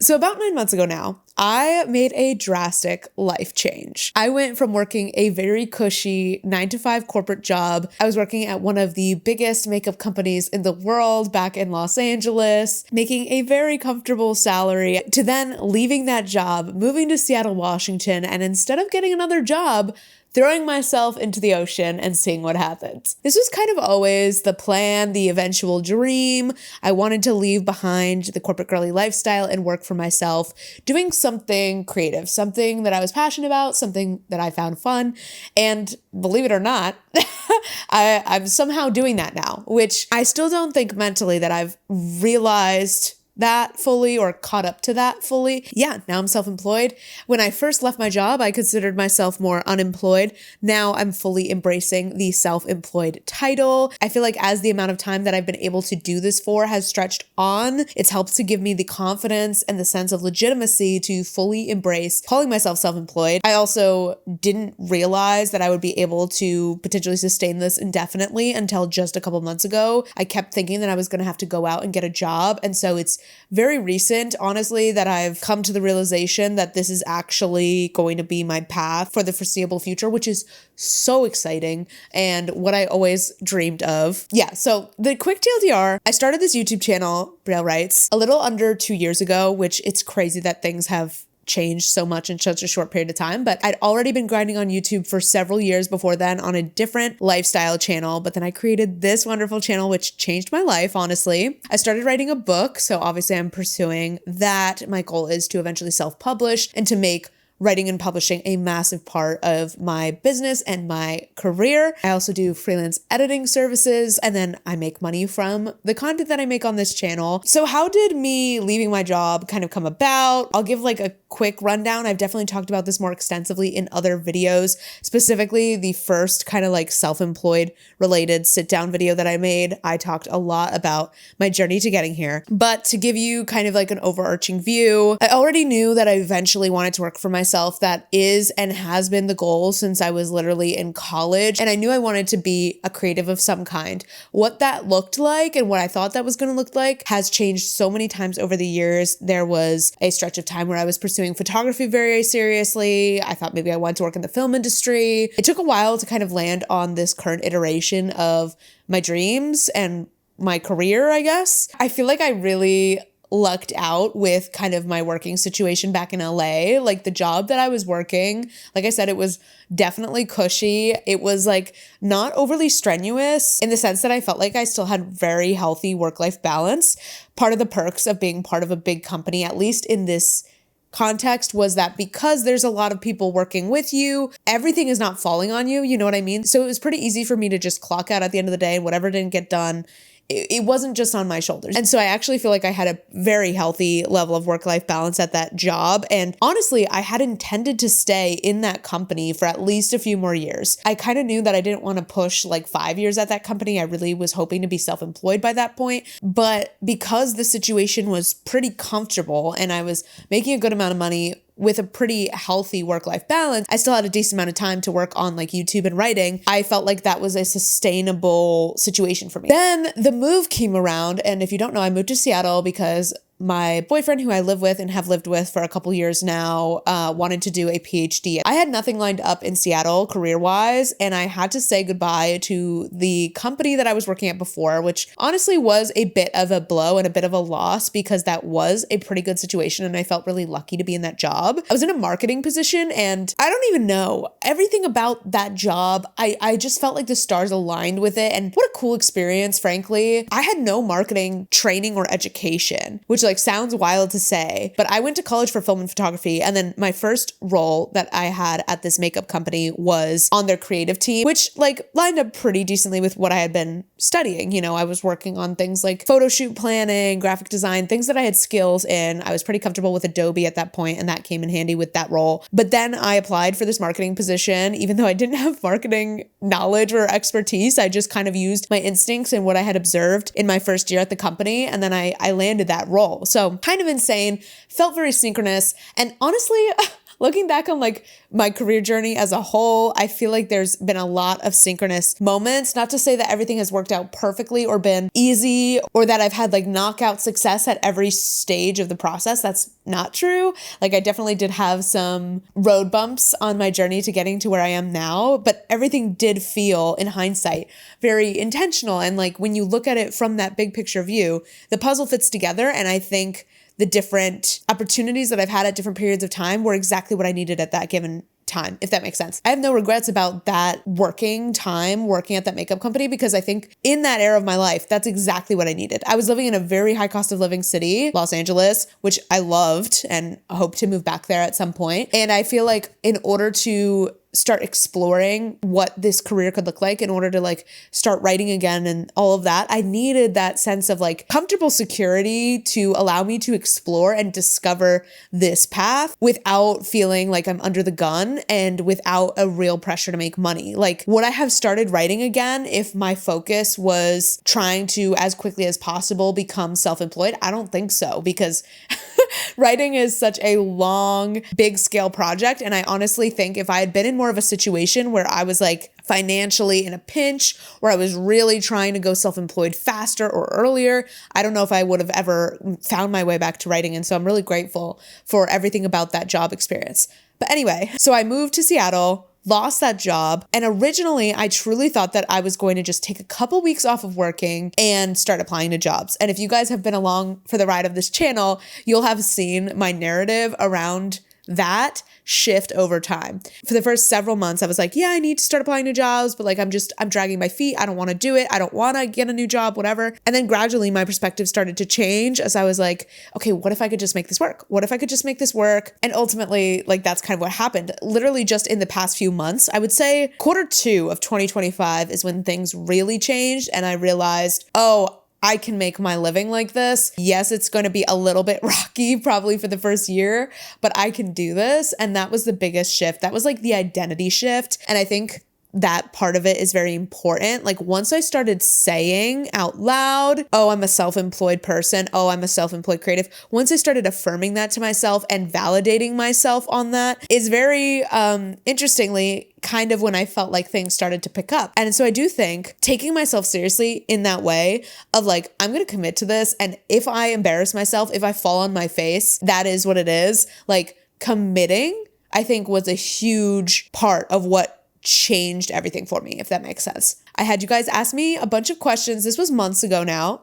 So about 9 months ago now, I made a drastic life change. I went from working a very cushy 9-to-5 corporate job. I was working at one of the biggest makeup companies in the world back in Los Angeles, making a very comfortable salary, to then leaving that job, moving to Seattle, Washington, and instead of getting another job, throwing myself into the ocean and seeing what happens. This was kind of always the plan, the eventual dream. I wanted to leave behind the corporate girly lifestyle and work for myself, doing something creative, something that I was passionate about, something that I found fun. And believe it or not, I'm somehow doing that now, which I still don't think mentally that I've realized that fully or caught up to that fully. Yeah, now I'm self-employed. When I first left my job, I considered myself more unemployed. Now I'm fully embracing the self-employed title. I feel like as the amount of time that I've been able to do this for has stretched on, it's helped to give me the confidence and the sense of legitimacy to fully embrace calling myself self-employed. I also didn't realize that I would be able to potentially sustain this indefinitely until just a couple months ago. I kept thinking that I was going to have to go out and get a job. And so it's very recent, honestly, that I've come to the realization that this is actually going to be my path for the foreseeable future, which is so exciting and what I always dreamed of. Yeah, so the quick TLDR, I started this YouTube channel, Brielle Writes, a little under 2 years ago, which it's crazy that things have changed so much in such a short period of time, but I'd already been grinding on YouTube for several years before then on a different lifestyle channel, but then I created this wonderful channel, which changed my life, honestly. I started writing a book, so obviously I'm pursuing that. My goal is to eventually self-publish and to make writing and publishing a massive part of my business and my career. I also do freelance editing services, and then I make money from the content that I make on this channel. So how did me leaving my job kind of come about? I'll give like a quick rundown. I've definitely talked about this more extensively in other videos, specifically the first kind of like self-employed related sit down video that I made. I talked a lot about my journey to getting here, but to give you kind of like an overarching view, I already knew that I eventually wanted to work for myself. That is and has been the goal since I was literally in college. And I knew I wanted to be a creative of some kind. What that looked like and what I thought that was going to look like has changed so many times over the years. There was a stretch of time where I was pursuing photography very seriously. I thought maybe I wanted to work in the film industry. It took a while to kind of land on this current iteration of my dreams and my career, I guess. I feel like I really lucked out with kind of my working situation back in LA. Like the job that I was working, like I said, it was definitely cushy. It was like not overly strenuous in the sense that I felt like I still had very healthy work-life balance. Part of the perks of being part of a big company, at least in this context, was that because there's a lot of people working with you, everything is not falling on you. You know what I mean? So it was pretty easy for me to just clock out at the end of the day and whatever didn't get done, it wasn't just on my shoulders. And so I actually feel like I had a very healthy level of work-life balance at that job. And honestly, I had intended to stay in that company for at least a few more years. I kind of knew that I didn't want to push like 5 years at that company. I really was hoping to be self-employed by that point. But because the situation was pretty comfortable and I was making a good amount of money with a pretty healthy work-life balance, I still had a decent amount of time to work on like YouTube and writing. I felt like that was a sustainable situation for me. Then the move came around, and if you don't know, I moved to Seattle because my boyfriend, who I live with and have lived with for a couple years now, wanted to do a PhD. I had nothing lined up in Seattle career-wise, and I had to say goodbye to the company that I was working at before, which honestly was a bit of a blow and a bit of a loss because that was a pretty good situation and I felt really lucky to be in that job. I was in a marketing position, and I don't even know everything about that job. I just felt like the stars aligned with it, and what a cool experience, frankly. I had no marketing training or education, which like sounds wild to say, but I went to college for film and photography. And then my first role that I had at this makeup company was on their creative team, which like lined up pretty decently with what I had been studying. You know, I was working on things like photo shoot planning, graphic design, things that I had skills in. I was pretty comfortable with Adobe at that point, and that came in handy with that role. But then I applied for this marketing position, even though I didn't have marketing knowledge or expertise. I just kind of used my instincts and what I had observed in my first year at the company. And then I landed that role. So kind of insane, felt very synchronous. And honestly, looking back on like my career journey as a whole, I feel like there's been a lot of synchronous moments. Not to say that everything has worked out perfectly or been easy or that I've had like knockout success at every stage of the process. That's not true. Like I definitely did have some road bumps on my journey to getting to where I am now, but everything did feel in hindsight very intentional. And like when you look at it from that big picture view, the puzzle fits together. And I think the different opportunities that I've had at different periods of time were exactly what I needed at that given time, if that makes sense. I have no regrets about that working at that makeup company, because I think in that era of my life, that's exactly what I needed. I was living in a very high cost of living city, Los Angeles, which I loved and hope to move back there at some point. And I feel like in order to start exploring what this career could look like, in order to like start writing again and all of that, I needed that sense of like comfortable security to allow me to explore and discover this path without feeling like I'm under the gun and without a real pressure to make money. Like, would I have started writing again if my focus was trying to, as quickly as possible, become self-employed? I don't think so, because writing is such a long, big scale project. And I honestly think if I had been in more of a situation where I was like financially in a pinch, where I was really trying to go self-employed faster or earlier, I don't know if I would have ever found my way back to writing. And so I'm really grateful for everything about that job experience. But anyway, so I moved to Seattle, lost that job. And originally I truly thought that I was going to just take a couple weeks off of working and start applying to jobs. And if you guys have been along for the ride of this channel, you'll have seen my narrative around that shift over time. For the first several months, I was like, yeah, I need to start applying to jobs, but like, I'm dragging my feet. I don't want to do it. I don't want to get a new job, whatever. And then gradually my perspective started to change as I was like, okay, what if I could just make this work? What if I could just make this work? And ultimately, like, that's kind of what happened. Literally just in the past few months, I would say Q2 of 2025 is when things really changed. And I realized, oh, I can make my living like this. Yes, it's going to be a little bit rocky probably for the first year, but I can do this. And that was the biggest shift. That was like the identity shift. And I think that part of it is very important. Like once I started saying out loud, oh, I'm a self-employed person. Oh, I'm a self-employed creative. Once I started affirming that to myself and validating myself on that, is very interestingly kind of when I felt like things started to pick up. And so I do think taking myself seriously in that way of like, I'm going to commit to this. And if I embarrass myself, if I fall on my face, that is what it is. Like committing, I think, was a huge part of what changed everything for me, if that makes sense. I had you guys ask me a bunch of questions. This was months ago now,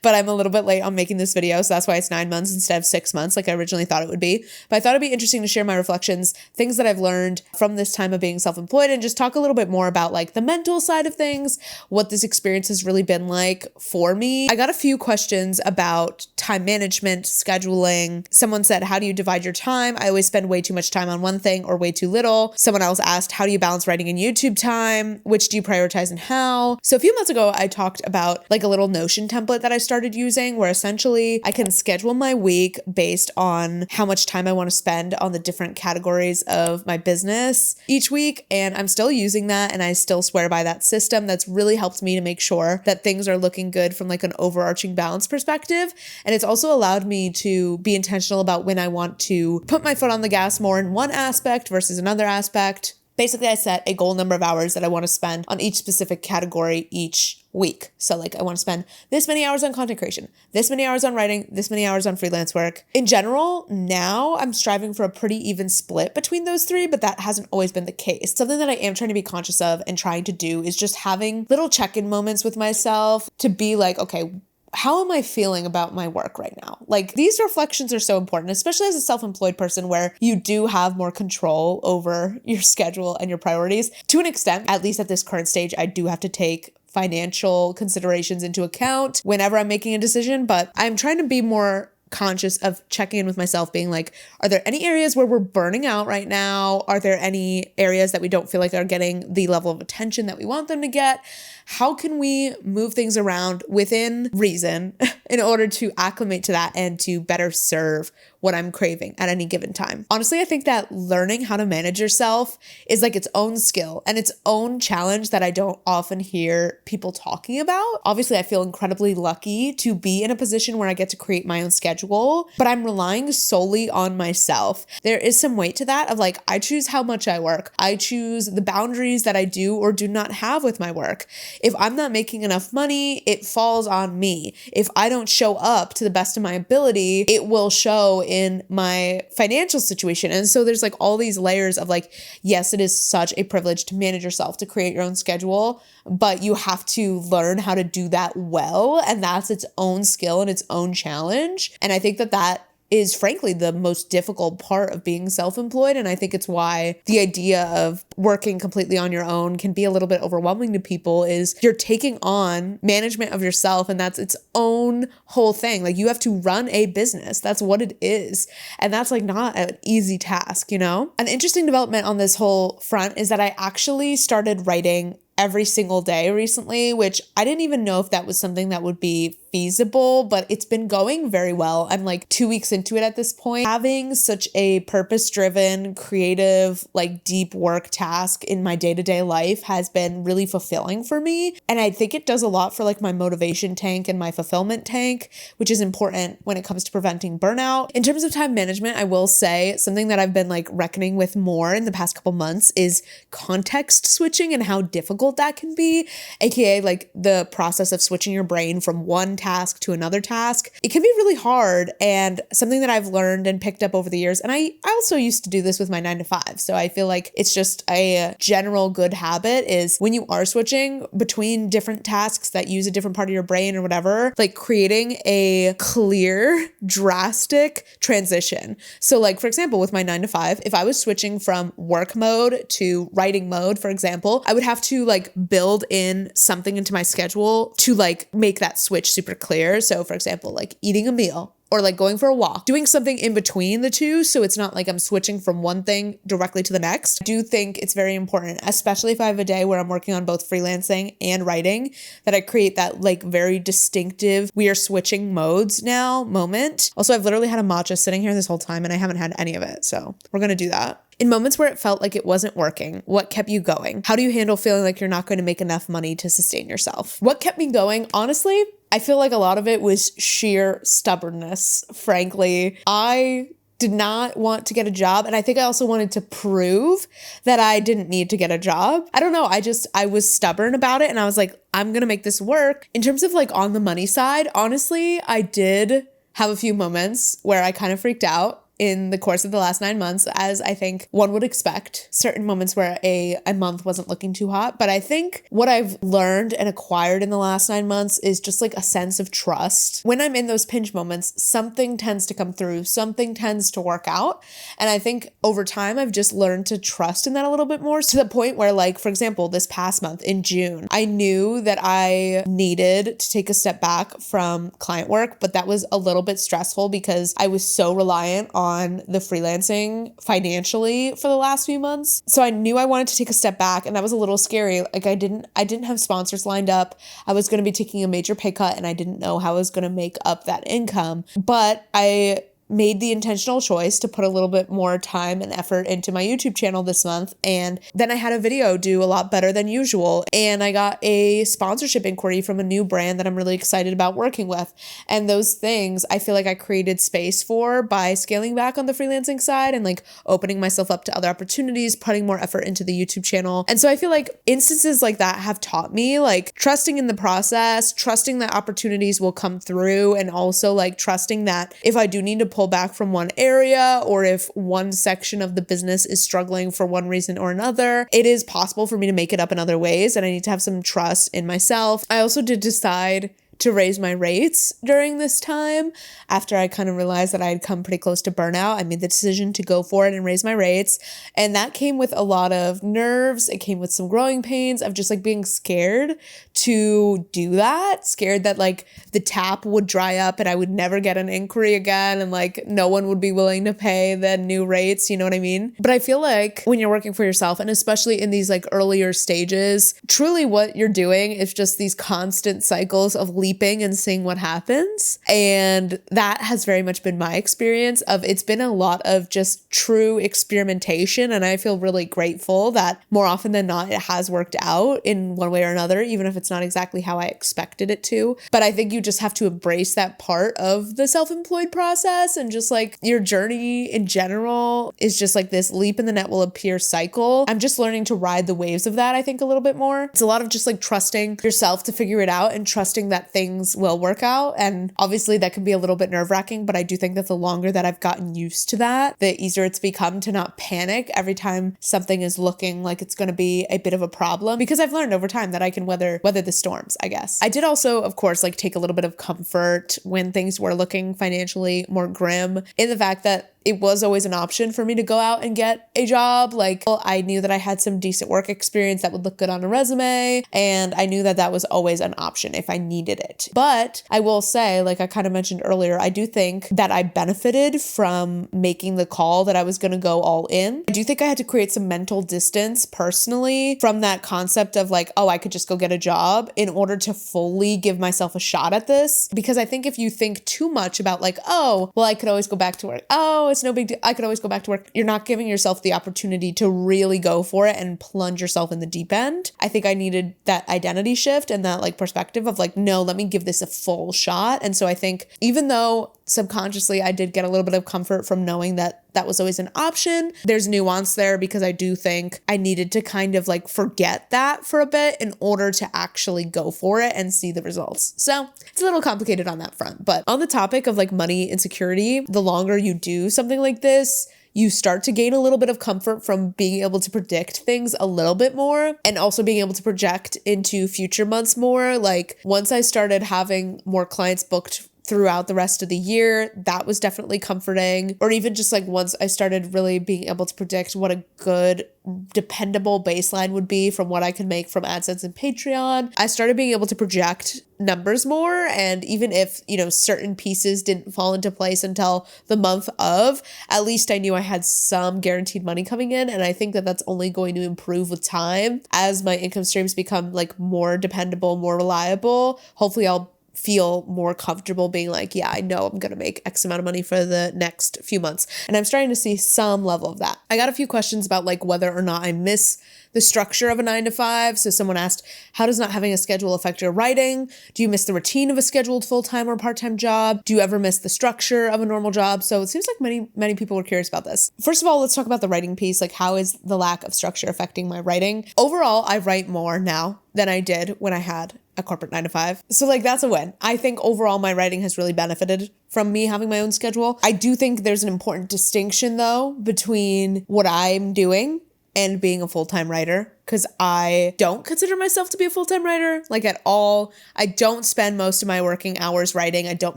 but I'm a little bit late on making this video. So that's why it's 9 months instead of 6 months like I originally thought it would be. But I thought it'd be interesting to share my reflections, things that I've learned from this time of being self-employed, and just talk a little bit more about like the mental side of things, what this experience has really been like for me. I got a few questions about time management, scheduling. Someone said, how do you divide your time? I always spend way too much time on one thing or way too little. Someone else asked, how do you balance writing and YouTube time? Which do you prioritize and how? So a few months ago, I talked about like a little Notion template that I started using where essentially I can schedule my week based on how much time I want to spend on the different categories of my business each week. And I'm still using that, and I still swear by that system. That's really helped me to make sure that things are looking good from like an overarching balance perspective. And it's also allowed me to be intentional about when I want to put my foot on the gas more in one aspect versus another aspect. Basically, I set a goal number of hours that I want to spend on each specific category each week. So like I want to spend this many hours on content creation, this many hours on writing, this many hours on freelance work. In general, now I'm striving for a pretty even split between those three, but that hasn't always been the case. Something that I am trying to be conscious of and trying to do is just having little check-in moments with myself to be like, okay, how am I feeling about my work right now? Like these reflections are so important, especially as a self-employed person where you do have more control over your schedule and your priorities. To an extent, at least at this current stage, I do have to take financial considerations into account whenever I'm making a decision, but I'm trying to be more conscious of checking in with myself, being like, are there any areas where we're burning out right now? Are there any areas that we don't feel like are getting the level of attention that we want them to get? How can we move things around within reason in order to acclimate to that and to better serve what I'm craving at any given time? Honestly, I think that learning how to manage yourself is like its own skill and its own challenge that I don't often hear people talking about. Obviously, I feel incredibly lucky to be in a position where I get to create my own schedule schedule, but I'm relying solely on myself. There is some weight to that of like, I choose how much I work. I choose the boundaries that I do or do not have with my work. If I'm not making enough money, it falls on me. If I don't show up to the best of my ability, it will show in my financial situation. And so there's like all these layers of like, yes, it is such a privilege to manage yourself, to create your own schedule, but you have to learn how to do that well. And that's its own skill and its own challenge. And I think that that is frankly the most difficult part of being self-employed. And I think it's why the idea of working completely on your own can be a little bit overwhelming to people, is you're taking on management of yourself, and that's its own whole thing. Like, you have to run a business. That's what it is. And that's like not an easy task, you know? An interesting development on this whole front is that I actually started writing every single day recently, which I didn't even know if that was something that would be feasible, but it's been going very well. I'm like 2 weeks into it at this point. Having such a purpose-driven, creative, like deep work task in my day-to-day life has been really fulfilling for me. And I think it does a lot for like my motivation tank and my fulfillment tank, which is important when it comes to preventing burnout. In terms of time management, I will say something that I've been like reckoning with more in the past couple months is context switching and how difficult that can be, aka like the process of switching your brain from one task to another task. It can be really hard, and something that I've learned and picked up over the years. And I also used to do this with my 9-to-5. So I feel like it's just a general good habit is when you are switching between different tasks that use a different part of your brain or whatever, like creating a clear, drastic transition. So like, for example, with my 9-to-5, if I was switching from work mode to writing mode, for example, I would have to like build in something into my schedule to like make that switch super clear. So for example, like eating a meal or like going for a walk, doing something in between the two. So it's not like I'm switching from one thing directly to the next. I do think it's very important, especially if I have a day where I'm working on both freelancing and writing, that I create that like very distinctive, we are switching modes now moment. Also, I've literally had a matcha sitting here this whole time and I haven't had any of it. So we're going to do that. In moments where it felt like it wasn't working, what kept you going? How do you handle feeling like you're not going to make enough money to sustain yourself? What kept me going? Honestly, I feel like a lot of it was sheer stubbornness. Frankly, I did not want to get a job. And I think I also wanted to prove that I didn't need to get a job. I don't know. I was stubborn about it. And I was like, I'm going to make this work. In terms of like on the money side, honestly, I did have a few moments where I kind of freaked out in the course of the last 9 months, as I think one would expect. Certain moments where a month wasn't looking too hot. But I think what I've learned and acquired in the last 9 months is just like a sense of trust. When I'm in those pinch moments, something tends to come through, something tends to work out. And I think over time, I've just learned to trust in that a little bit more, to the point where, like, for example, this past month in June, I knew that I needed to take a step back from client work, but that was a little bit stressful because I was so reliant on the freelancing financially for the last few months. So I knew I wanted to take a step back, and that was a little scary. Like I didn't have sponsors lined up. I was going to be taking a major pay cut and I didn't know how I was going to make up that income. But I made the intentional choice to put a little bit more time and effort into my YouTube channel this month. And then I had a video do a lot better than usual. And I got a sponsorship inquiry from a new brand that I'm really excited about working with. And those things I feel like I created space for by scaling back on the freelancing side and like opening myself up to other opportunities, putting more effort into the YouTube channel. And so I feel like instances like that have taught me like trusting in the process, trusting that opportunities will come through, and also like trusting that if I do need to pull back from one area, or if one section of the business is struggling for one reason or another, it is possible for me to make it up in other ways, and I need to have some trust in myself. I also did decide to raise my rates during this time. After I kind of realized that I had come pretty close to burnout, I made the decision to go for it and raise my rates. And that came with a lot of nerves. It came with some growing pains of just like being scared to do that, scared that like the tap would dry up and I would never get an inquiry again, and like no one would be willing to pay the new rates, you know what I mean? But I feel like when you're working for yourself, and especially in these like earlier stages, truly what you're doing is just these constant cycles of leaping and seeing what happens. And that has very much been my experience of, it's been a lot of just true experimentation. And I feel really grateful that more often than not, it has worked out in one way or another, even if it's it's not exactly how I expected it to. But I think you just have to embrace that part of the self-employed process, and just like your journey in general is just like this leap in the net will appear cycle. I'm just learning to ride the waves of that, I think, a little bit more. It's a lot of just like trusting yourself to figure it out and trusting that things will work out. And obviously that can be a little bit nerve-wracking, but I do think that the longer that I've gotten used to that, the easier it's become to not panic every time something is looking like it's going to be a bit of a problem, because I've learned over time that I can weather the storms, I guess. I did also, of course, like take a little bit of comfort when things were looking financially more grim in the fact that it was always an option for me to go out and get a job. Like, well, I knew that I had some decent work experience that would look good on a resume, and I knew that that was always an option if I needed it. But I will say, like I kind of mentioned earlier, I do think that I benefited from making the call that I was going to go all in. I do think I had to create some mental distance personally from that concept of like, oh, I could just go get a job in order to fully give myself a shot at this. Because I think if you think too much about like, oh, well, I could always go back to work. Oh, it's no big deal. I could always go back to work. You're not giving yourself the opportunity to really go for it and plunge yourself in the deep end. I think I needed that identity shift and that like perspective of like, no, let me give this a full shot. And so I think even though subconsciously I did get a little bit of comfort from knowing that that was always an option, there's nuance there, because I do think I needed to kind of like forget that for a bit in order to actually go for it and see the results. So it's a little complicated on that front. But on the topic of like money insecurity, the longer you do something like this, you start to gain a little bit of comfort from being able to predict things a little bit more, and also being able to project into future months more. Like once I started having more clients booked throughout the rest of the year, that was definitely comforting. Or even just like once I started really being able to predict what a good, dependable baseline would be from what I could make from AdSense and Patreon, I started being able to project numbers more. And even if, you know, certain pieces didn't fall into place until the month of, at least I knew I had some guaranteed money coming in. And I think that that's only going to improve with time as my income streams become like more dependable, more reliable. Hopefully I'll feel more comfortable being like, yeah, I know I'm going to make X amount of money for the next few months. And I'm starting to see some level of that. I got a few questions about like whether or not I miss the structure of a 9-to-5. So someone asked, how does not having a schedule affect your writing? Do you miss the routine of a scheduled full-time or part-time job? Do you ever miss the structure of a normal job? So it seems like many people were curious about this. First of all, let's talk about the writing piece. Like, how is the lack of structure affecting my writing? Overall, I write more now than I did when I had a corporate 9-to-5. So like that's a win. I think overall my writing has really benefited from me having my own schedule. I do think there's an important distinction though between what I'm doing and being a full-time writer, because I don't consider myself to be a full-time writer, like at all. I don't spend most of my working hours writing. I don't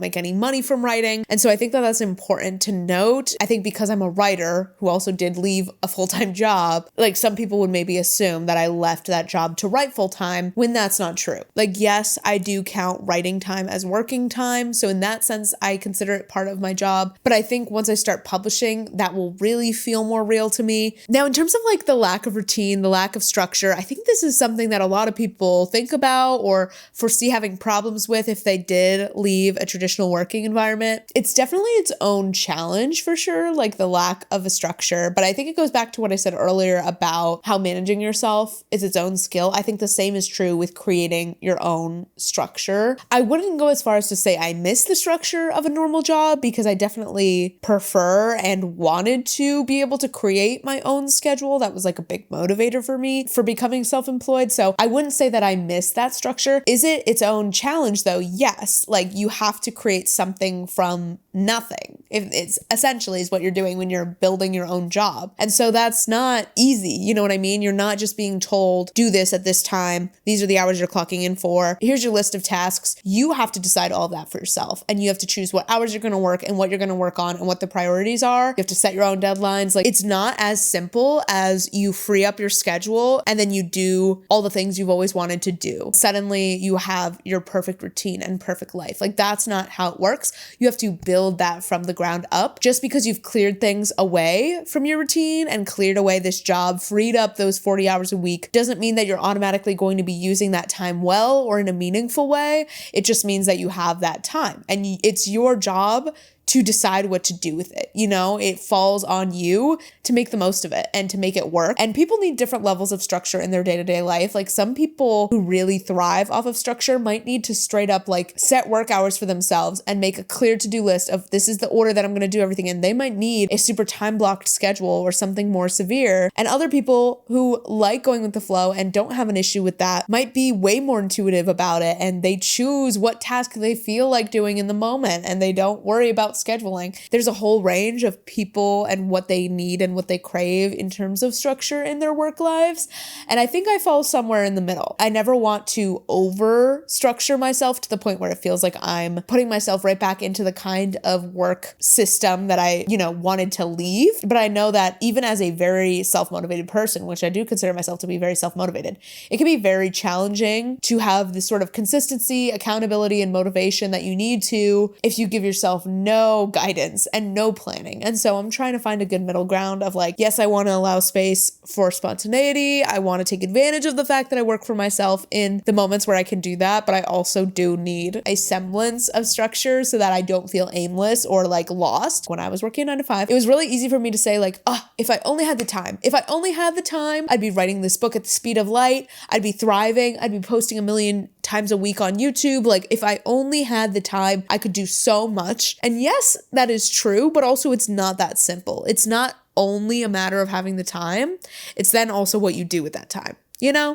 make any money from writing. And so I think that that's important to note. I think because I'm a writer who also did leave a full-time job, like some people would maybe assume that I left that job to write full-time when that's not true. Like, yes, I do count writing time as working time. So in that sense, I consider it part of my job. But I think once I start publishing, that will really feel more real to me. Now, in terms of like the lack of routine, the lack of structure, I think this is something that a lot of people think about or foresee having problems with if they did leave a traditional working environment. It's definitely its own challenge for sure, like the lack of a structure. But I think it goes back to what I said earlier about how managing yourself is its own skill. I think the same is true with creating your own structure. I wouldn't go as far as to say I miss the structure of a normal job, because I definitely prefer and wanted to be able to create my own schedule. That was like a big motivator for me for becoming self-employed. So I wouldn't say that I miss that structure. Is it its own challenge though? Yes. Like you have to create something from nothing. If it's essentially is what you're doing when you're building your own job. And so that's not easy. You know what I mean? You're not just being told, do this at this time. These are the hours you're clocking in for. Here's your list of tasks. You have to decide all of that for yourself. And you have to choose what hours you're going to work and what you're going to work on and what the priorities are. You have to set your own deadlines. Like it's not as simple as you free up your schedule and then you do all the things you've always wanted to do. Suddenly you have your perfect routine and perfect life. Like that's not how it works. You have to build that from the ground up. Just because you've cleared things away from your routine and cleared away this job, freed up those 40 hours a week, doesn't mean that you're automatically going to be using that time well or in a meaningful way. It just means that you have that time and it's your job to decide what to do with it. It falls on you to make the most of it and to make it work. And people need different levels of structure in their day-to-day life. Like some people who really thrive off of structure might need to straight up like set work hours for themselves and make a clear to-do list of this is the order that I'm going to do everything in. They might need a super time-blocked schedule or something more severe. And other people who like going with the flow and don't have an issue with that might be way more intuitive about it, and they choose what task they feel like doing in the moment and they don't worry about scheduling. There's a whole range of people and what they need and what they crave in terms of structure in their work lives. And I think I fall somewhere in the middle. I never want to over structure myself to the point where it feels like I'm putting myself right back into the kind of work system that I, wanted to leave. But I know that even as a very self-motivated person, which I do consider myself to be very self-motivated, it can be very challenging to have this sort of consistency, accountability, and motivation that you need to if you give yourself no guidance and no planning. And so I'm trying to find a good middle ground of like, yes, I want to allow space for spontaneity. I want to take advantage of the fact that I work for myself in the moments where I can do that, but I also do need a semblance of structure so that I don't feel aimless or like lost. When I was working 9 to 5, it was really easy for me to say like, if I only had the time, I'd be writing this book at the speed of light. I'd be thriving. I'd be posting 1 million times a week on YouTube. Like if I only had the time, I could do so much. And yes, that is true, but also it's not that simple. It's not only a matter of having the time. It's then also what you do with that time.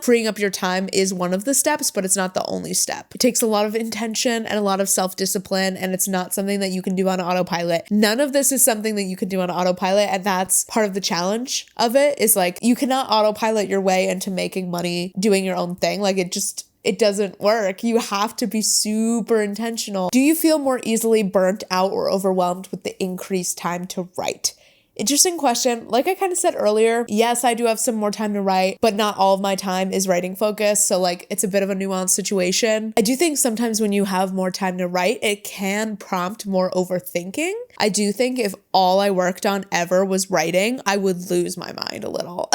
Freeing up your time is one of the steps, but it's not the only step. It takes a lot of intention and a lot of self-discipline, and it's not something that you can do on autopilot. None of this is something that you can do on autopilot, and that's part of the challenge of it, is like you cannot autopilot your way into making money doing your own thing. Like it doesn't work. You have to be super intentional. Do you feel more easily burnt out or overwhelmed with the increased time to write? Interesting question. Like I kind of said earlier, yes, I do have some more time to write, but not all of my time is writing focused. So like it's a bit of a nuanced situation. I do think sometimes when you have more time to write, it can prompt more overthinking. I do think if all I worked on ever was writing, I would lose my mind a little.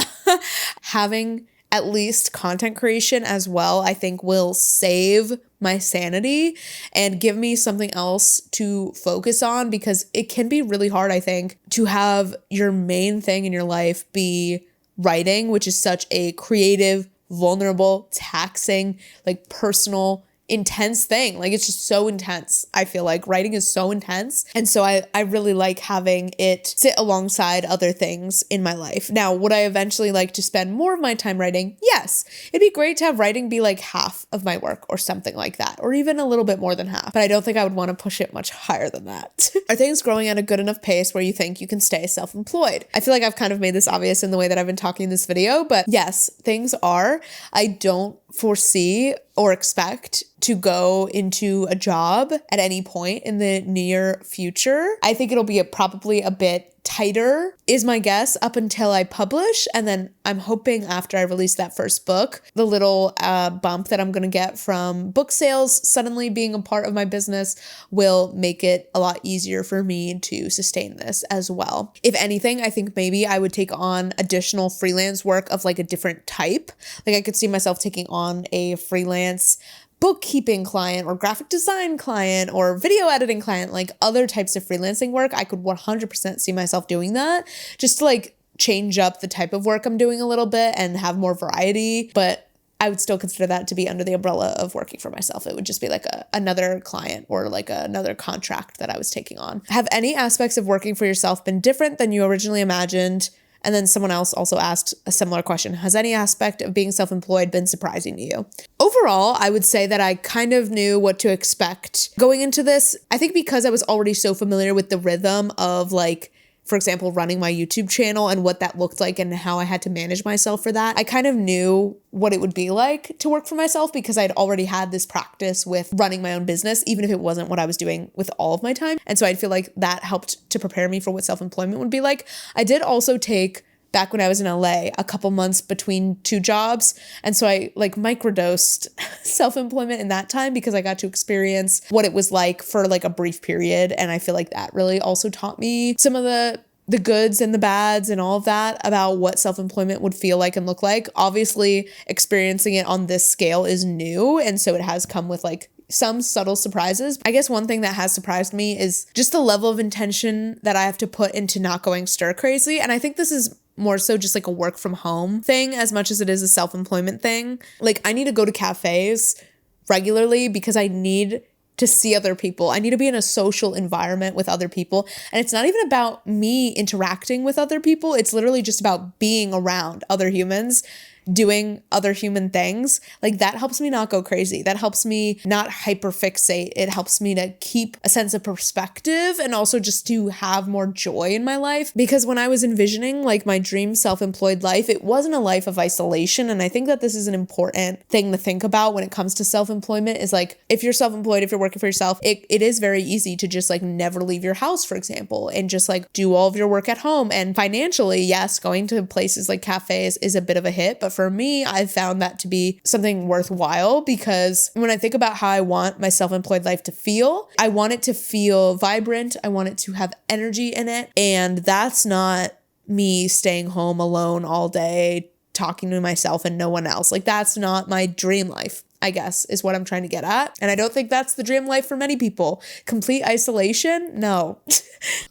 Having at least content creation as well, I think will save my sanity and give me something else to focus on, because it can be really hard, I think, to have your main thing in your life be writing, which is such a creative, vulnerable, taxing, like personal, intense thing. Like it's just so intense. I feel like writing is so intense. And so I really like having it sit alongside other things in my life. Now, would I eventually like to spend more of my time writing? Yes. It'd be great to have writing be like half of my work or something like that, or even a little bit more than half. But I don't think I would want to push it much higher than that. Are things growing at a good enough pace where you think you can stay self-employed? I feel like I've kind of made this obvious in the way that I've been talking in this video, but yes, things are. I don't foresee or expect to go into a job at any point in the near future. I think it'll be probably a bit tighter is my guess up until I publish. And then I'm hoping after I release that first book, the little bump that I'm going to get from book sales suddenly being a part of my business will make it a lot easier for me to sustain this as well. If anything, I think maybe I would take on additional freelance work of like a different type. Like I could see myself taking on a freelance bookkeeping client or graphic design client or video editing client, like other types of freelancing work. I could 100% see myself doing that just to like change up the type of work I'm doing a little bit and have more variety. But I would still consider that to be under the umbrella of working for myself. It would just be like another client or like another contract that I was taking on. Have any aspects of working for yourself been different than you originally imagined? And then someone else also asked a similar question. Has any aspect of being self-employed been surprising to you? Overall, I would say that I kind of knew what to expect going into this. I think because I was already so familiar with the rhythm of like, for example, running my YouTube channel and what that looked like and how I had to manage myself for that. I kind of knew what it would be like to work for myself because I'd already had this practice with running my own business, even if it wasn't what I was doing with all of my time. And so I'd feel like that helped to prepare me for what self-employment would be like. I did also take, back when I was in LA, a couple months between two jobs. And so I like microdosed self-employment in that time because I got to experience what it was like for like a brief period. And I feel like that really also taught me some of the goods and the bads and all of that about what self-employment would feel like and look like. Obviously, experiencing it on this scale is new. And so it has come with like some subtle surprises. I guess one thing that has surprised me is just the level of intention that I have to put into not going stir crazy. And I think this is more so just like a work from home thing as much as it is a self-employment thing. Like I need to go to cafes regularly because I need to see other people. I need to be in a social environment with other people. And it's not even about me interacting with other people. It's literally just about being around other humans, doing other human things. Like that helps me not go crazy. That helps me not hyperfixate. It helps me to keep a sense of perspective and also just to have more joy in my life. Because when I was envisioning like my dream self-employed life, it wasn't a life of isolation. And I think that this is an important thing to think about when it comes to self-employment is like, if you're self-employed, if you're working for yourself, it is very easy to just like never leave your house, for example, and just like do all of your work at home. And financially, yes, going to places like cafes is a bit of a hit, but for me, I've found that to be something worthwhile because when I think about how I want my self-employed life to feel, I want it to feel vibrant. I want it to have energy in it. And that's not me staying home alone all day, talking to myself and no one else. Like that's not my dream life, I guess, is what I'm trying to get at. And I don't think that's the dream life for many people. Complete isolation? No.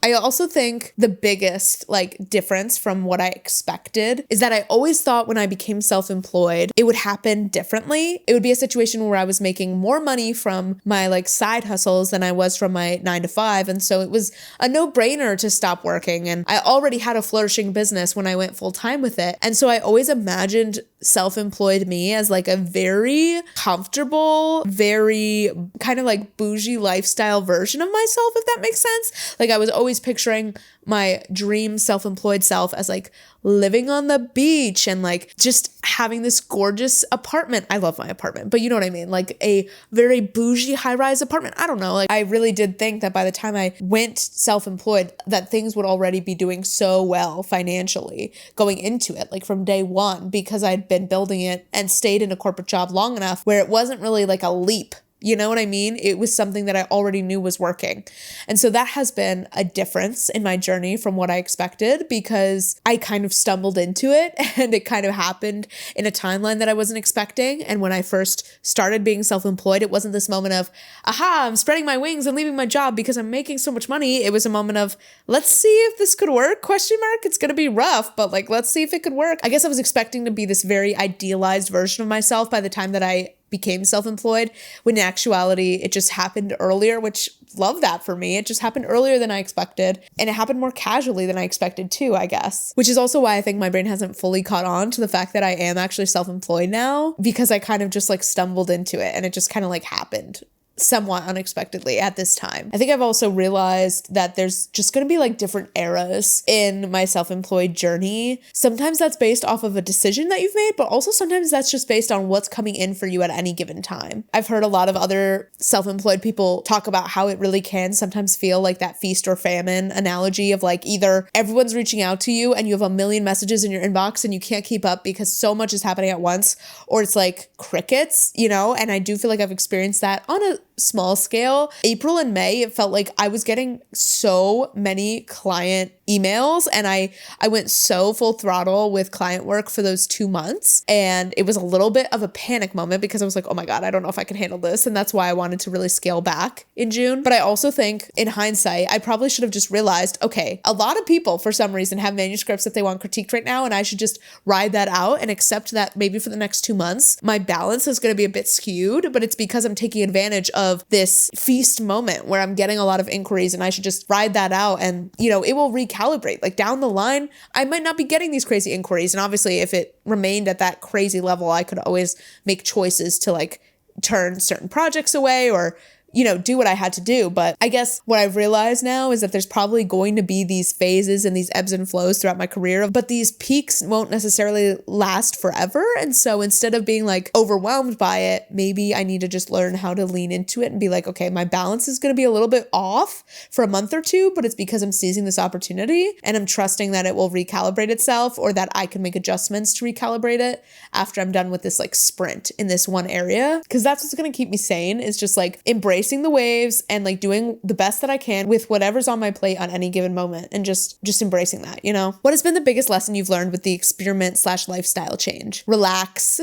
I also think the biggest like difference from what I expected is that I always thought when I became self-employed, it would happen differently. It would be a situation where I was making more money from my like side hustles than I was from my 9 to 5. And so it was a no-brainer to stop working. And I already had a flourishing business when I went full-time with it. And so I always imagined self-employed me as like a very comfortable, very kind of like bougie lifestyle version of myself, if that makes sense. Like I was always picturing my dream self-employed self as like living on the beach and like just having this gorgeous apartment. I love my apartment, but you know what I mean? Like a very bougie high-rise apartment. I don't know. Like I really did think that by the time I went self-employed, that things would already be doing so well financially going into it, like from day one, because I'd been building it and stayed in a corporate job long enough where it wasn't really like a leap. You know what I mean? It was something that I already knew was working. And so that has been a difference in my journey from what I expected because I kind of stumbled into it and it kind of happened in a timeline that I wasn't expecting. And when I first started being self-employed, it wasn't this moment of, aha, I'm spreading my wings and leaving my job because I'm making so much money. It was a moment of, let's see if this could work, ? It's going to be rough, but like, let's see if it could work. I guess I was expecting to be this very idealized version of myself by the time that I became self-employed, when in actuality, it just happened earlier, which love that for me. It just happened earlier than I expected. And it happened more casually than I expected too, I guess, which is also why I think my brain hasn't fully caught on to the fact that I am actually self-employed now, because I kind of just like stumbled into it and it just kind of like happened somewhat unexpectedly at this time. I think I've also realized that there's just going to be like different eras in my self-employed journey. Sometimes that's based off of a decision that you've made, but also sometimes that's just based on what's coming in for you at any given time. I've heard a lot of other self-employed people talk about how it really can sometimes feel like that feast or famine analogy of like either everyone's reaching out to you and you have a million messages in your inbox and you can't keep up because so much is happening at once, or it's like crickets, you know? And I do feel like I've experienced that on a small scale. April and May, it felt like I was getting so many client emails and I went so full throttle with client work for those 2 months. And it was a little bit of a panic moment because I was like, oh my God, I don't know if I can handle this. And that's why I wanted to really scale back in June. But I also think in hindsight, I probably should have just realized, okay, a lot of people for some reason have manuscripts that they want critiqued right now. And I should just ride that out and accept that maybe for the next 2 months, my balance is going to be a bit skewed, but it's because I'm taking advantage of this feast moment where I'm getting a lot of inquiries and I should just ride that out and, you know, it will recalibrate. Like down the line, I might not be getting these crazy inquiries. And obviously if it remained at that crazy level, I could always make choices to like turn certain projects away or, you know, do what I had to do. But I guess what I've realized now is that there's probably going to be these phases and these ebbs and flows throughout my career, but these peaks won't necessarily last forever. And so instead of being like overwhelmed by it, maybe I need to just learn how to lean into it and be like, okay, my balance is going to be a little bit off for a month or two, but it's because I'm seizing this opportunity and I'm trusting that it will recalibrate itself or that I can make adjustments to recalibrate it after I'm done with this like sprint in this one area. Because that's what's going to keep me sane, is just like embracing the waves and like doing the best that I can with whatever's on my plate on any given moment and just embracing that, you know? What has been the biggest lesson you've learned with the experiment/lifestyle change? Relax.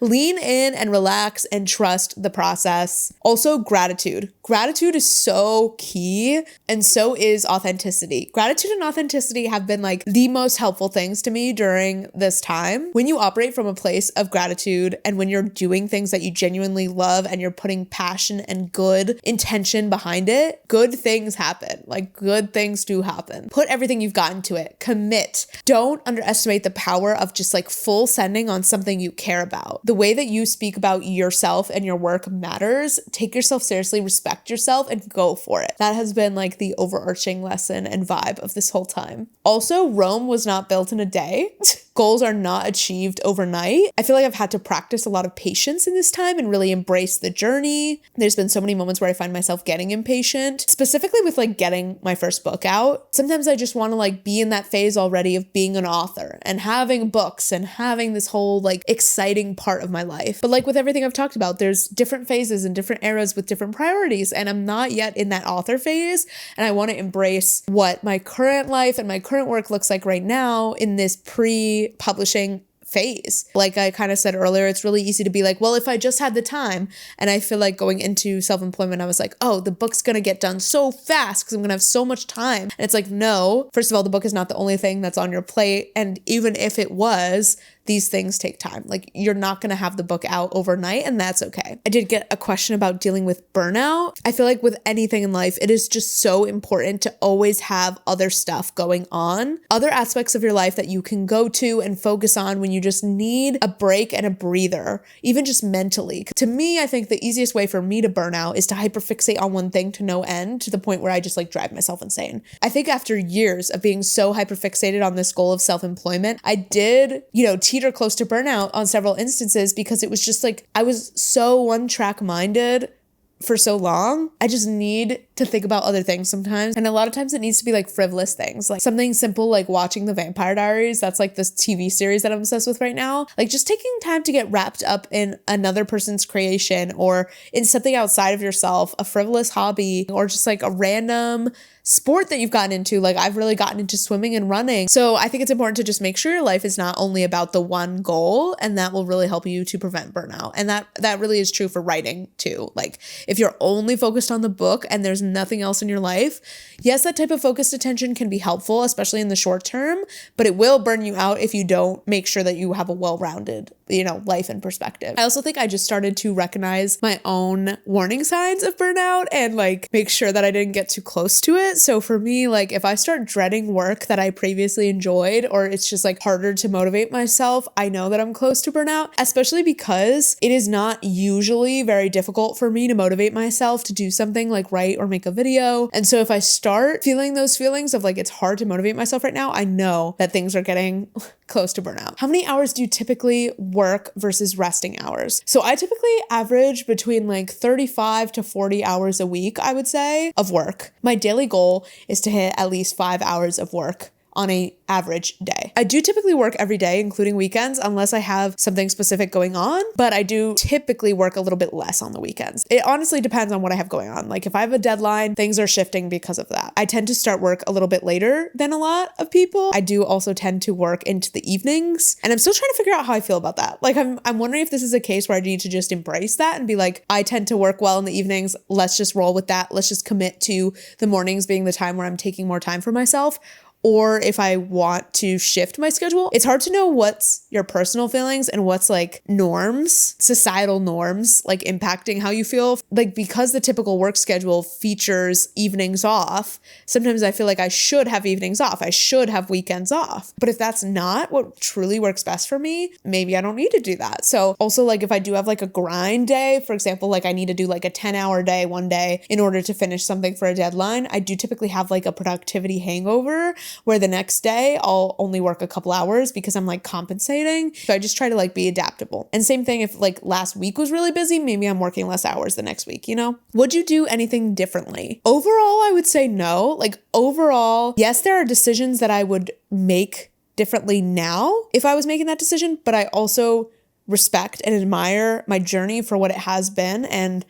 Lean in and relax and trust the process. Also, gratitude. Gratitude is so key, and so is authenticity. Gratitude and authenticity have been like the most helpful things to me during this time. When you operate from a place of gratitude and when you're doing things that you genuinely love and you're putting passion and good intention behind it, good things happen. Like good things do happen. Put everything you've got into it. Commit. Don't underestimate the power of just like full sending on something you care about. The way that you speak about yourself and your work matters. Take yourself seriously, respect yourself, and go for it. That has been like the overarching lesson and vibe of this whole time. Also, Rome was not built in a day. Goals are not achieved overnight. I feel like I've had to practice a lot of patience in this time and really embrace the journey. There's been so many moments where I find myself getting impatient, specifically with like getting my first book out. Sometimes I just want to like be in that phase already of being an author and having books and having this whole like exciting part of my life. But like with everything I've talked about, there's different phases and different eras with different priorities, and I'm not yet in that author phase, and I want to embrace what my current life and my current work looks like right now in this pre-publishing phase. Like I kind of said earlier, it's really easy to be like, well, if I just had the time. And I feel like going into self-employment, I was like, oh, the book's going to get done so fast because I'm going to have so much time. And it's like, no, first of all, the book is not the only thing that's on your plate. And even if it was, these things take time. Like you're not going to have the book out overnight, and that's okay. I did get a question about dealing with burnout. I feel like with anything in life, it is just so important to always have other stuff going on, other aspects of your life that you can go to and focus on when you just need a break and a breather, even just mentally. To me, I think the easiest way for me to burn out is to hyperfixate on one thing to no end, to the point where I just like drive myself insane. I think after years of being so hyperfixated on this goal of self-employment, I did, teeter close to burnout on several instances, because it was just like I was so one-track minded for so long. I just need to think about other things sometimes. And a lot of times it needs to be like frivolous things, like something simple like watching The Vampire Diaries. That's like this TV series that I'm obsessed with right now. Like just taking time to get wrapped up in another person's creation or in something outside of yourself, a frivolous hobby, or just like a random sport that you've gotten into. Like I've really gotten into swimming and running. So I think it's important to just make sure your life is not only about the one goal, and that will really help you to prevent burnout. And that really is true for writing too. Like if you're only focused on the book and there's nothing else in your life, yes, that type of focused attention can be helpful, especially in the short term, but it will burn you out if you don't make sure that you have a well-rounded, life and perspective. I also think I just started to recognize my own warning signs of burnout and like make sure that I didn't get too close to it. So for me, like if I start dreading work that I previously enjoyed, or it's just like harder to motivate myself, I know that I'm close to burnout, especially because it is not usually very difficult for me to motivate myself to do something like write or make a video. And so if I start feeling those feelings of like it's hard to motivate myself right now, I know that things are getting close to burnout. How many hours do you typically work versus resting hours? So I typically average between like 35 to 40 hours a week, I would say, of work. My daily goal is to hit at least 5 hours of work on an average day. I do typically work every day, including weekends, unless I have something specific going on, but I do typically work a little bit less on the weekends. It honestly depends on what I have going on. Like if I have a deadline, things are shifting because of that. I tend to start work a little bit later than a lot of people. I do also tend to work into the evenings, and I'm still trying to figure out how I feel about that. Like I'm wondering if this is a case where I need to just embrace that and be like, I tend to work well in the evenings. Let's just roll with that. Let's just commit to the mornings being the time where I'm taking more time for myself. Or if I want to shift my schedule. It's hard to know what's your personal feelings and what's like norms, societal norms, like impacting how you feel. Like because the typical work schedule features evenings off, sometimes I feel like I should have evenings off. I should have weekends off. But if that's not what truly works best for me, maybe I don't need to do that. So also like if I do have like a grind day, for example, like I need to do like a 10-hour day one day in order to finish something for a deadline, I do typically have like a productivity hangover where the next day I'll only work a couple hours because I'm like compensating. So I just try to like be adaptable. And same thing if like last week was really busy, maybe I'm working less hours the next week, Would you do anything differently? Overall, I would say no. Like overall, yes, there are decisions that I would make differently now if I was making that decision, but I also respect and admire my journey for what it has been and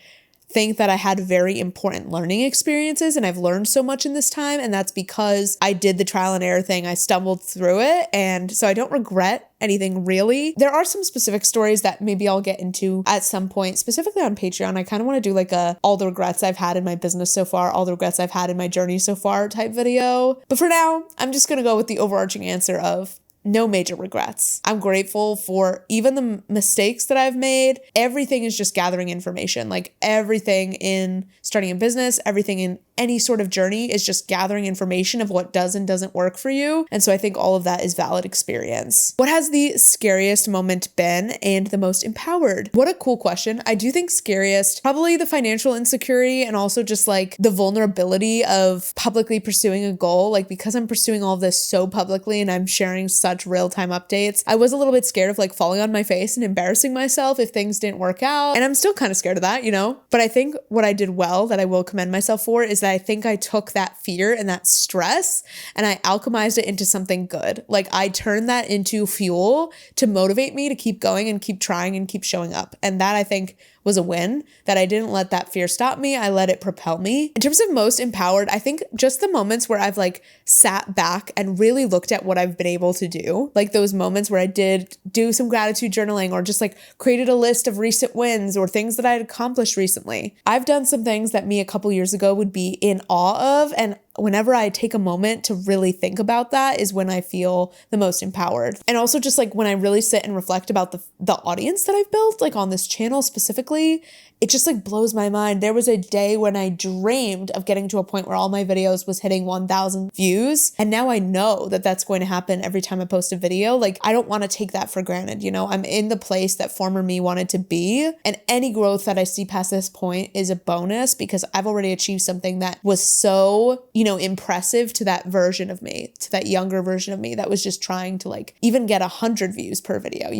think that I had very important learning experiences and I've learned so much in this time. And that's because I did the trial and error thing. I stumbled through it. And so I don't regret anything really. There are some specific stories that maybe I'll get into at some point, specifically on Patreon. I kind of want to do like a all the regrets I've had in my business so far, all the regrets I've had in my journey so far type video. But for now, I'm just going to go with the overarching answer of no major regrets. I'm grateful for even the mistakes that I've made. Everything is just gathering information. Like everything in starting a business, everything in any sort of journey is just gathering information of what does and doesn't work for you. And so I think all of that is valid experience. What has the scariest moment been and the most empowered? What a cool question. I do think scariest, probably the financial insecurity and also just like the vulnerability of publicly pursuing a goal. Like because I'm pursuing all of this so publicly and I'm sharing such real-time updates, I was a little bit scared of like falling on my face and embarrassing myself if things didn't work out. And I'm still kind of scared of that, you know? But I think what I did well that I will commend myself for is that I think I took that fear and that stress and I alchemized it into something good. Like I turned that into fuel to motivate me to keep going and keep trying and keep showing up. And that I think was a win, that I didn't let that fear stop me. I let it propel me. In terms of most empowered, I think just the moments where I've like sat back and really looked at what I've been able to do. Like those moments where I did do some gratitude journaling or just like created a list of recent wins or things that I had accomplished recently. I've done some things that me a couple years ago would be in awe of, and whenever I take a moment to really think about that is when I feel the most empowered. And also just like when I really sit and reflect about the audience that I've built, like on this channel specifically, it just like blows my mind. There was a day when I dreamed of getting to a point where all my videos was hitting 1,000 views. And now I know that that's going to happen every time I post a video. Like I don't want to take that for granted. You know, I'm in the place that former me wanted to be. And any growth that I see past this point is a bonus because I've already achieved something that was so, impressive to that version of me, to that younger version of me that was just trying to like even get 100 views per video,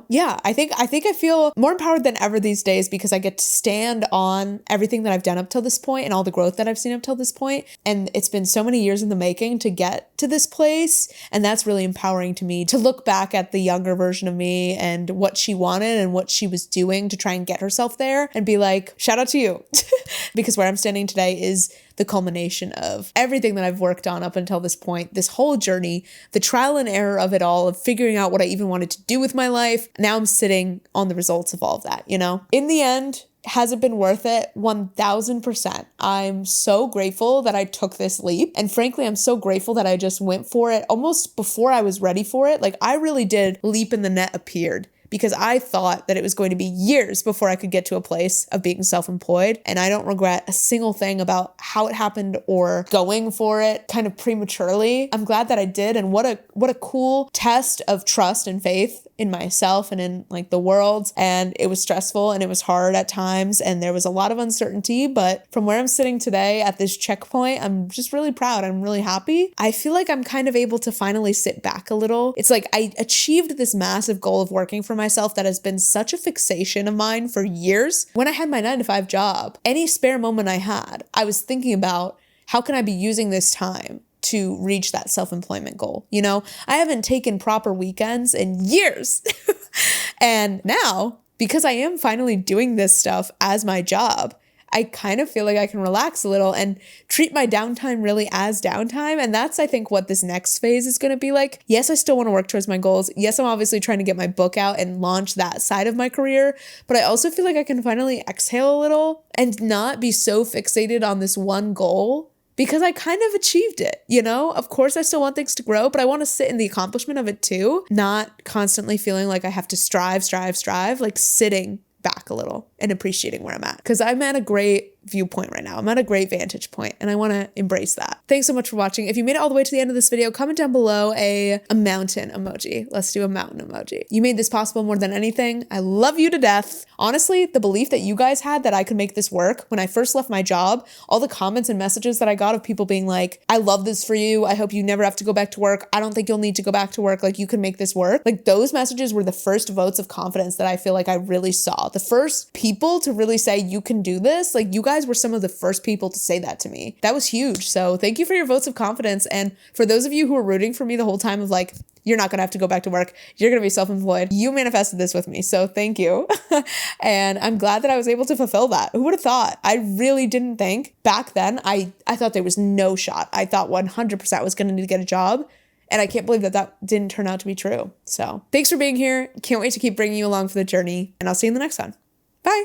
Yeah, I think I feel more empowered than ever these days because I get to stand on everything that I've done up till this point and all the growth that I've seen up till this point. And it's been so many years in the making to get to this place. And that's really empowering to me to look back at the younger version of me and what she wanted and what she was doing to try and get herself there and be like, shout out to you. Because where I'm standing today is the culmination of everything that I've worked on up until this point, this whole journey, the trial and error of it all, of figuring out what I even wanted to do with my life. Now I'm sitting on the results of all of that, In the end, has it been worth it? 1,000%. I'm so grateful that I took this leap. And frankly, I'm so grateful that I just went for it almost before I was ready for it. Like I really did leap in the net appeared. Because I thought that it was going to be years before I could get to a place of being self-employed. And I don't regret a single thing about how it happened or going for it kind of prematurely. I'm glad that I did. And what a cool test of trust and faith in myself and in like the world. And it was stressful and it was hard at times. And there was a lot of uncertainty. But from where I'm sitting today at this checkpoint, I'm just really proud. I'm really happy. I feel like I'm kind of able to finally sit back a little. It's like I achieved this massive goal of working for myself that has been such a fixation of mine for years. When I had my 9-to-5 job, any spare moment I had, I was thinking about how can I be using this time to reach that self-employment goal. I haven't taken proper weekends in years. And now, because I am finally doing this stuff as my job, I kind of feel like I can relax a little and treat my downtime really as downtime. And that's, I think, what this next phase is going to be like. Yes, I still want to work towards my goals. Yes, I'm obviously trying to get my book out and launch that side of my career. But I also feel like I can finally exhale a little and not be so fixated on this one goal because I kind of achieved it, Of course, I still want things to grow, but I want to sit in the accomplishment of it too, not constantly feeling like I have to strive, like sitting back a little and appreciating where I'm at. Because I'm at a great viewpoint right now. I'm at a great vantage point and I want to embrace that. Thanks so much for watching. If you made it all the way to the end of this video, comment down below a mountain emoji. Let's do a mountain emoji. You made this possible more than anything. I love you to death. Honestly, the belief that you guys had that I could make this work when I first left my job, all the comments and messages that I got of people being like, I love this for you. I hope you never have to go back to work. I don't think you'll need to go back to work. Like you can make this work. Like those messages were the first votes of confidence that I feel like I really saw. The first people to really say you can do this. Like you guys guys were some of the first people to say that to me. That was huge. So thank you for your votes of confidence. And for those of you who were rooting for me the whole time of like, you're not going to have to go back to work, you're going to be self-employed, you manifested this with me. So thank you. And I'm glad that I was able to fulfill that. Who would have thought? I really didn't think back then. I thought there was no shot. I thought 100% I was going to need to get a job. And I can't believe that that didn't turn out to be true. So thanks for being here. Can't wait to keep bringing you along for the journey. And I'll see you in the next one. Bye.